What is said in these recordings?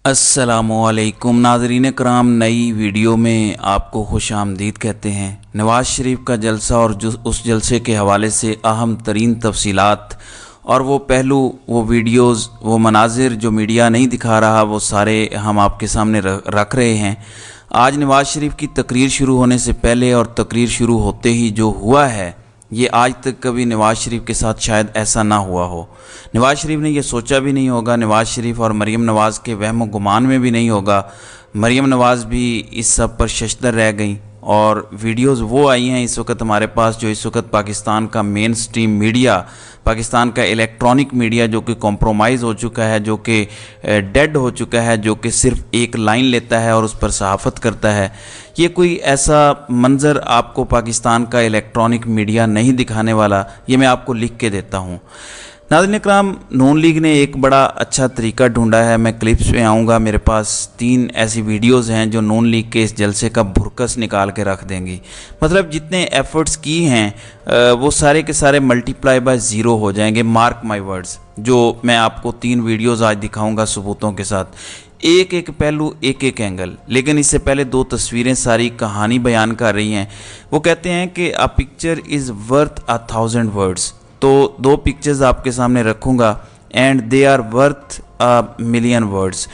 अस्सलामुअलैकुम नाज़रीन कराम, नई वीडियो में आपको खुश आमदीद कहते हैं। नवाज़ शरीफ का जलसा और उस जलसे के हवाले से अहम तरीन तफसीलात और वो पहलू, वो वीडियोज़, वो मनाजिर जो मीडिया नहीं दिखा रहा, वो सारे हम आपके सामने रख रहे हैं। आज नवाज़ शरीफ की तकरीर शुरू होने से पहले और तकरीर शुरू होते ही जो हुआ है, ये आज तक कभी नवाज़ शरीफ के साथ शायद ऐसा ना हुआ हो। नवाज़ शरीफ ने यह सोचा भी नहीं होगा, नवाज़ शरीफ और मरीम नवाज़ के वहम गुमान में भी नहीं होगा। मरीम नवाज़ भी इस सब पर शशदर रह गई और वीडियोज़ वो आई हैं इस वक्त हमारे पास, जो इस वक्त पाकिस्तान का मेन स्ट्रीम मीडिया, पाकिस्तान का इलेक्ट्रॉनिक मीडिया जो कि कॉम्प्रोमाइज़ हो चुका है, जो कि डेड हो चुका है, जो कि सिर्फ एक लाइन लेता है और उस पर सहाफ़त करता है। ये कोई ऐसा मंज़र आपको पाकिस्तान का इलेक्ट्रॉनिक मीडिया नहीं दिखाने वाला, ये मैं आपको लिख के देता हूँ। नाज़रीन इकराम, नून लीग ने एक बड़ा अच्छा तरीका ढूंढा है। मैं क्लिप्स में आऊँगा, मेरे पास 3 ऐसी वीडियोज़ हैं जो नून लीग के इस जलसे का भुरकस निकाल के रख देंगी। मतलब जितने एफ़र्ट्स की हैं वो सारे के सारे मल्टीप्लाई बाय ज़ीरो हो जाएंगे। Mark my words. जो मैं आपको 3 वीडियोज़ आज दिखाऊँगा सबूतों के साथ, एक एक पहलू, एक एक एंगल। लेकिन इससे पहले 2 तस्वीरें सारी कहानी बयान कर रही हैं। वो कहते हैं कि a picture is worth 1000 words. तो 2 पिक्चर्स आपके सामने रखूँगा and they are worth 1,000,000 words.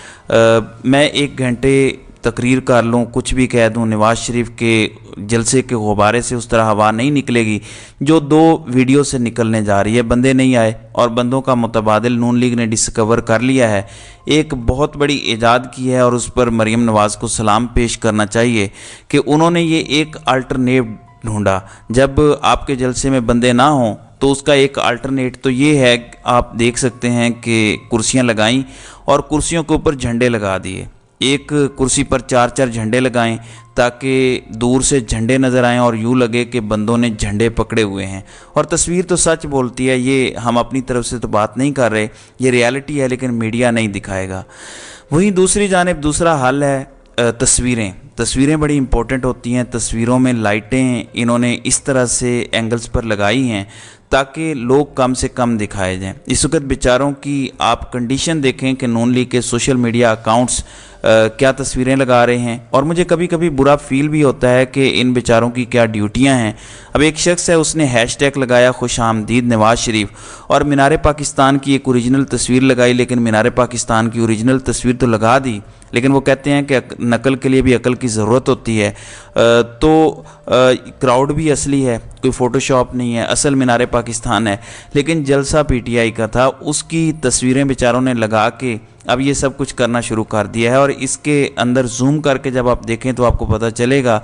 मैं 1 घंटे तकरीर कर लूँ, कुछ भी कह दूँ, नवाज़ शरीफ के जलसे के गुब्बारे से उस तरह हवा नहीं निकलेगी जो 2 वीडियो से निकलने जा रही है। बंदे नहीं आए और बंदों का मुतबादिल नून लीग ने डिस्कवर कर लिया है। एक बहुत बड़ी ईजाद की है और उस पर मरीम नवाज़ को सलाम पेश करना चाहिए कि उन्होंने ये एक अल्टरनेट ढूंढा। जब आपके जलसे में बंदे ना हों तो उसका एक अल्टरनेट तो ये है, आप देख सकते हैं कि कुर्सियां लगाईं और कुर्सियों के ऊपर झंडे लगा दिए। एक कुर्सी पर 4-4 झंडे लगाएं ताकि दूर से झंडे नज़र आएं और यूँ लगे कि बंदों ने झंडे पकड़े हुए हैं। और तस्वीर तो सच बोलती है, ये हम अपनी तरफ से तो बात नहीं कर रहे, ये रियलिटी है, लेकिन मीडिया नहीं दिखाएगा। वहीं दूसरी जानिब दूसरा हल है तस्वीरें बड़ी इंपॉर्टेंट होती हैं। तस्वीरों में लाइटें इन्होंने इस तरह से एंगल्स पर लगाई हैं ताकि लोग कम से कम दिखाए जाएं। इस वक्त बेचारों की आप कंडीशन देखें कि नून लीग के सोशल मीडिया अकाउंट्स क्या तस्वीरें लगा रहे हैं। और मुझे कभी कभी बुरा फील भी होता है कि इन बेचारों की क्या ड्यूटियां हैं। अब एक शख्स है, उसने हैशटैग लगाया खुश आमदीद नवाज़ शरीफ और मीनार पाकिस्तान की एक ओरिजिनल तस्वीर लगाई, लेकिन मीनार पाकिस्तान की ओरिजिनल तस्वीर तो लगा दी, लेकिन वो कहते हैं कि नकल के लिए भी अकल की ज़रूरत होती है। तो क्राउड भी असली है, कोई फ़ोटोशॉप नहीं है, असल मीनार पाकिस्तान है। लेकिन जलसा पीटीआई का था, उसकी तस्वीरें बेचारों ने लगा के अब ये सब कुछ करना शुरू कर दिया है। और इसके अंदर जूम करके जब आप देखें तो आपको पता चलेगा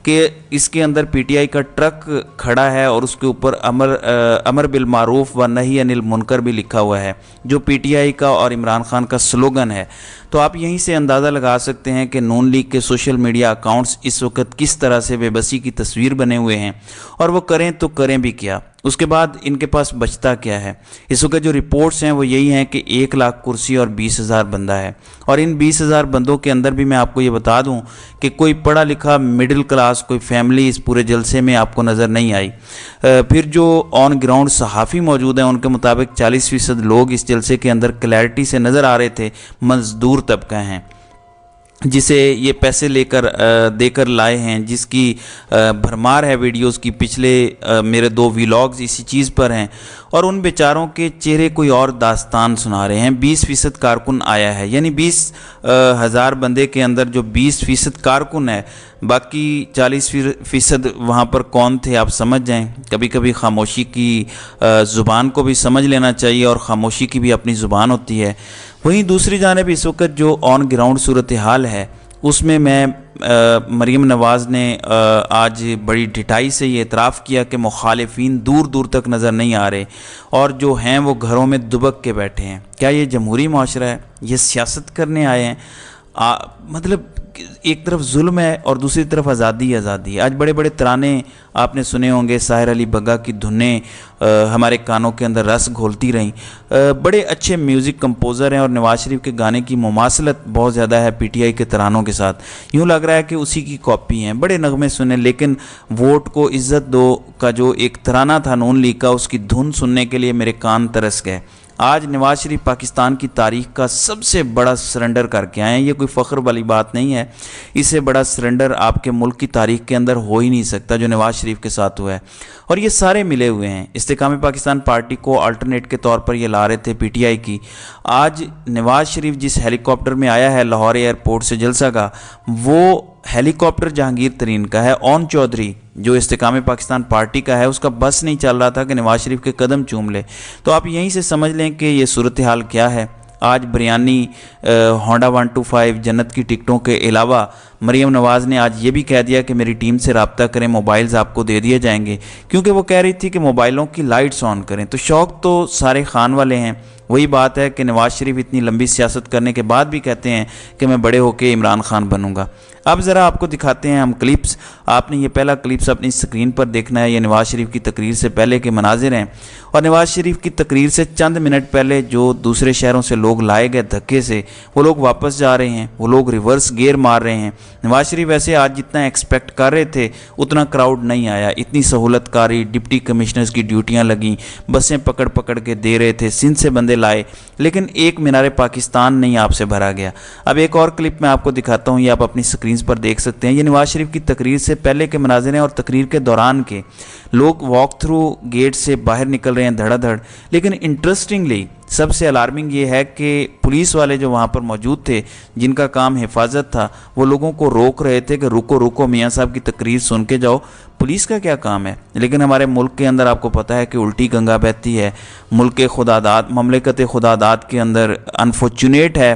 कि इसके अंदर पीटीआई का ट्रक खड़ा है और उसके ऊपर अमर बिल मारूफ व नही अनिल मुनकर भी लिखा हुआ है, जो पीटीआई का और इमरान खान का स्लोगन है। तो आप यहीं से अंदाज़ा लगा सकते हैं कि नून लीग के सोशल मीडिया अकाउंट्स इस वक्त किस तरह से बेबसी की तस्वीर बने हुए हैं और वो करें तो करें भी क्या। उसके बाद इनके पास बचता क्या है। इस वक्त जो रिपोर्ट्स हैं वो यही हैं कि 1 लाख कुर्सी और 20,000 बंदा है। और इन 20,000 बंदों के अंदर भी मैं आपको ये बता दूं कि कोई पढ़ा लिखा मिडिल क्लास, कोई फैमिली इस पूरे जलसे में आपको नज़र नहीं आई। फिर जो ऑन ग्राउंड सहाफ़ी मौजूद हैं उनके मुताबिक 40% लोग इस जलसे के अंदर क्लैरिटी से नज़र आ रहे थे मज़दूर तबका हैं, जिसे ये पैसे देकर लाए हैं, जिसकी भरमार है वीडियोस की। पिछले मेरे 2 व्लॉग्स इसी चीज़ पर हैं और उन बेचारों के चेहरे कोई और दास्तान सुना रहे हैं। 20% कारकुन आया है, यानी 20,000 बंदे के अंदर जो 20% कारकुन है, बाकी 40% वहाँ पर कौन थे आप समझ जाएं। कभी कभी खामोशी की ज़ुबान को भी समझ लेना चाहिए और ख़ामोशी की भी अपनी ज़ुबान होती है। वहीं दूसरी जानिब इस वक्त जो ऑन ग्राउंड सूरत हाल है उसमें मरीम नवाज़ ने आज बड़ी ढिठाई से ये एतराफ़ किया कि मुखालिफिन दूर दूर तक नज़र नहीं आ रहे और जो हैं वो घरों में दुबक के बैठे हैं। क्या ये जमहूरी माशरा है? ये सियासत करने आए हैं? मतलब एक तरफ जुल्म है और दूसरी तरफ आज़ादी आज़ादी। आज बड़े बड़े तराने आपने सुने होंगे, साहिर अली बग्गा की धुनें हमारे कानों के अंदर रस घोलती रहीं। बड़े अच्छे म्यूज़िक कंपोज़र हैं और नवाज़ शरीफ के गाने की मुमासलत बहुत ज़्यादा है पीटीआई के तरानों के साथ। यूँ लग रहा है कि उसी की कॉपी हैं। बड़े नगमे सुने, लेकिन वोट को इज़्ज़त दो का जो एक तराना था नून लीग का, उसकी धुन सुनने के लिए मेरे कान तरस गए। آج نواز شریف پاکستان کی تاریخ کا سب سے بڑا سرنڈر کر کے آئے ہیں۔ یہ کوئی فخر والی بات نہیں ہے، اس سے بڑا سرنڈر آپ کے ملک کی تاریخ کے اندر ہو ہی نہیں سکتا جو نواز شریف کے ساتھ ہوا ہے۔ اور یہ سارے ملے ہوئے ہیں، استحکام پاکستان پارٹی کو الٹرنیٹ کے طور پر یہ لا رہے تھے پی ٹی آئی کی۔ آج نواز شریف جس ہیلی کاپٹر میں آیا ہے لاہور ایئرپورٹ سے جلسہ کا، وہ ہیلی کاپٹر جہانگیر ترین کا ہے۔ اون چودھری جو استحکام پاکستان پارٹی کا ہے، اس کا بس نہیں چل رہا تھا کہ نواز شریف کے قدم چوم لے۔ تو آپ یہیں سے سمجھ لیں کہ یہ صورتحال کیا ہے۔ آج بریانی، ہونڈا 125 جنت کی ٹکٹوں کے علاوہ مریم نواز نے آج یہ بھی کہہ دیا کہ میری ٹیم سے رابطہ کریں، موبائلز آپ کو دے دیے جائیں گے، کیونکہ وہ کہہ رہی تھی کہ موبائلوں کی لائٹس آن کریں۔ تو شوق تو سارے خان والے ہیں۔ وہی بات ہے کہ نواز شریف اتنی لمبی سیاست کرنے کے بعد بھی کہتے ہیں کہ میں بڑے ہو کے عمران خان بنوں گا۔ اب ذرا آپ کو دکھاتے ہیں ہم کلپس۔ آپ نے یہ پہلا کلپس اپنی اسکرین پر دیکھنا ہے، یہ نواز شریف کی تقریر سے پہلے کے مناظر ہیں، اور نواز شریف کی تقریر سے چند منٹ پہلے جو دوسرے شہروں سے لوگ لائے گئے دھکے سے، وہ لوگ واپس جا رہے ہیں، وہ لوگ ریورس گیئر مار رہے ہیں۔ نواز شریف ویسے آج جتنا ایکسپیکٹ کر رہے تھے اتنا کراؤڈ نہیں آیا، اتنی سہولت کاری، ڈپٹی کمشنرز کی ڈیوٹیاں لگیں، بسیں پکڑ پکڑ کے دے رہے تھے، سندھ سے بندے لائے، لیکن ایک مینار پاکستان نہیں آپ سے بھرا گیا۔ اب ایک اور کلپ میں آپ کو دکھاتا ہوں، یہ آپ اپنی سکرینز پر دیکھ سکتے ہیں۔ یہ نواز شریف کی تقریر سے پہلے کے مناظر ہیں اور تقریر کے دوران کے لوگ واک تھرو گیٹ سے باہر نکل رہے ہیں دھڑا دھڑ۔ لیکن انٹرسٹنگلی سب سے الارمنگ یہ ہے کہ پولیس والے جو وہاں پر موجود تھے، جن کا کام حفاظت تھا، وہ لوگوں کو روک رہے تھے کہ رکو رکو، میاں صاحب کی تقریر سن کے جاؤ، پولیس کا کیا کام ہے۔ لیکن ہمارے ملک کے اندر آپ کو پتہ ہے کہ الٹی گنگا بہتی ہے، مملکت خدا داد کے اندر انفارچونیٹ ہے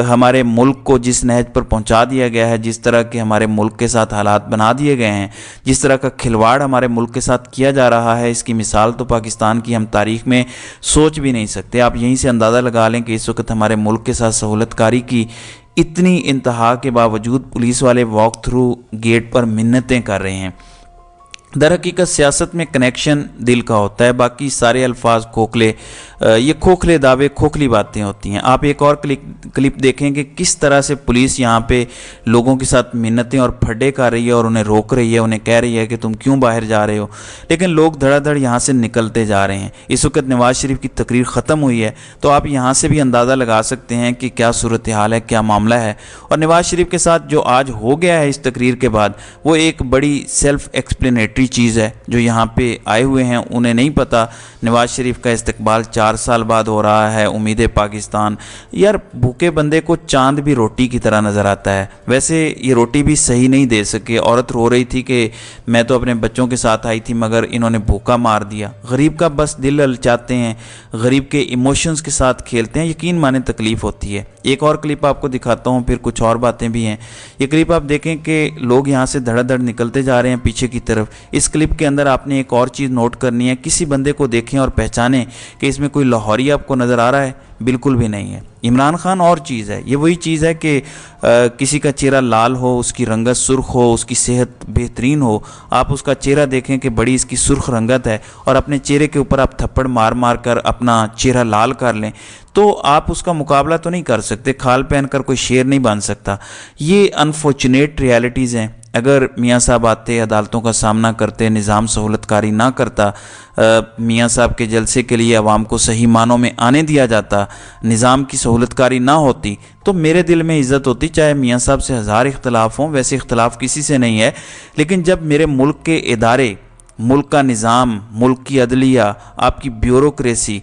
ہمارے ملک کو جس نہج پر پہنچا دیا گیا ہے، جس طرح کے ہمارے ملک کے ساتھ حالات بنا دیے گئے ہیں، جس طرح کا کھلواڑ ہمارے ملک کے ساتھ کیا جا رہا ہے، اس کی مثال تو پاکستان کی ہم تاریخ میں سوچ بھی نہیں سکتے۔ آپ یہیں سے اندازہ لگا لیں کہ اس وقت ہمارے ملک کے ساتھ سہولت کاری کی اتنی انتہا کے باوجود پولیس والے واک تھرو گیٹ پر منتیں کر رہے ہیں۔ در حقیقت سیاست میں کنیکشن دل کا ہوتا ہے، باقی سارے الفاظ کھوکھلے، یہ کھوکھلے دعوے، کھوکھلی باتیں ہوتی ہیں۔ آپ ایک اور کلپ دیکھیں کہ کس طرح سے پولیس یہاں پہ لوگوں کے ساتھ منتیں اور پھڈے کر رہی ہے اور انہیں روک رہی ہے، انہیں کہہ رہی ہے کہ تم کیوں باہر جا رہے ہو، لیکن لوگ دھڑا دھڑ یہاں سے نکلتے جا رہے ہیں۔ اس وقت نواز شریف کی تقریر ختم ہوئی ہے، تو آپ یہاں سے بھی اندازہ لگا سکتے ہیں کہ کیا صورتحال ہے، کیا معاملہ ہے۔ اور نواز شریف کے ساتھ جو آج ہو گیا ہے اس تقریر کے بعد، وہ ایک بڑی سیلف ایکسپلینیٹری چیز ہے۔ جو یہاں پہ آئے ہوئے ہیں انہیں نہیں پتا نواز شریف کا استقبال 4 سال بعد ہو رہا ہے، امید پاکستان۔ یار بھوکے بندے کو چاند بھی روٹی کی طرح نظر آتا ہے۔ ویسے یہ روٹی بھی صحیح نہیں دے سکے، عورت رو رہی تھی کہ میں تو اپنے بچوں کے ساتھ آئی تھی مگر انہوں نے بھوکا مار دیا۔ غریب کا بس دل للچاتے ہیں، غریب کے ایموشنز کے ساتھ کھیلتے ہیں، یقین مانے تکلیف ہوتی ہے۔ ایک اور کلپ آپ کو دکھاتا ہوں، پھر کچھ اور باتیں بھی ہیں۔ یہ کلپ آپ دیکھیں کہ لوگ یہاں سے دھڑا دھڑ نکلتے جا رہے ہیں پیچھے کی طرف۔ اس کلپ کے اندر آپ نے ایک اور چیز نوٹ کرنی ہے، کسی بندے کو دیکھیں اور پہچانیں کہ اس میں کوئی لاہوری آپ کو نظر آ رہا ہے، بالکل بھی نہیں ہے۔ عمران خان اور چیز ہے، یہ وہی چیز ہے کہ کسی کا چہرہ لال ہو، اس کی رنگت سرخ ہو، اس کی صحت بہترین ہو، آپ اس کا چہرہ دیکھیں کہ بڑی اس کی سرخ رنگت ہے، اور اپنے چہرے کے اوپر آپ تھپڑ مار مار کر اپنا چہرہ لال کر لیں، تو آپ اس کا مقابلہ تو نہیں کر سکتے۔ کھال پہن کر کوئی شیر نہیں بن سکتا۔ یہ انفارچونیٹ ریالٹیز ہیں۔ اگر میاں صاحب آتے، عدالتوں کا سامنا کرتے، نظام سہولت کاری نہ کرتا، میاں صاحب کے جلسے کے لیے عوام کو صحیح معنوں میں آنے دیا جاتا، نظام کی سہولت کاری نہ ہوتی، تو میرے دل میں عزت ہوتی، چاہے میاں صاحب سے 1000 اختلاف ہوں، ویسے اختلاف کسی سے نہیں ہے، لیکن جب میرے ملک کے ادارے، ملک کا نظام، ملک کی عدلیہ، آپ کی بیوروکریسی،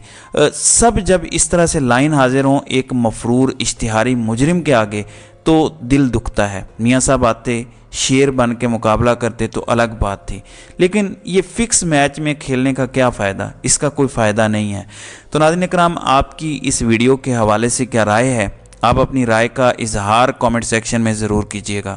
سب جب اس طرح سے لائن حاضر ہوں ایک مفرور اشتہاری مجرم کے آگے، تو دل دکھتا ہے۔ میاں صاحب آتے، شیر بن کے مقابلہ کرتے تو الگ بات تھی، لیکن یہ فکس میچ میں کھیلنے کا کیا فائدہ، اس کا کوئی فائدہ نہیں ہے۔ تو ناظرین اکرام، آپ کی اس ویڈیو کے حوالے سے کیا رائے ہے؟ آپ اپنی رائے کا اظہار کامنٹ سیکشن میں ضرور کیجیے گا۔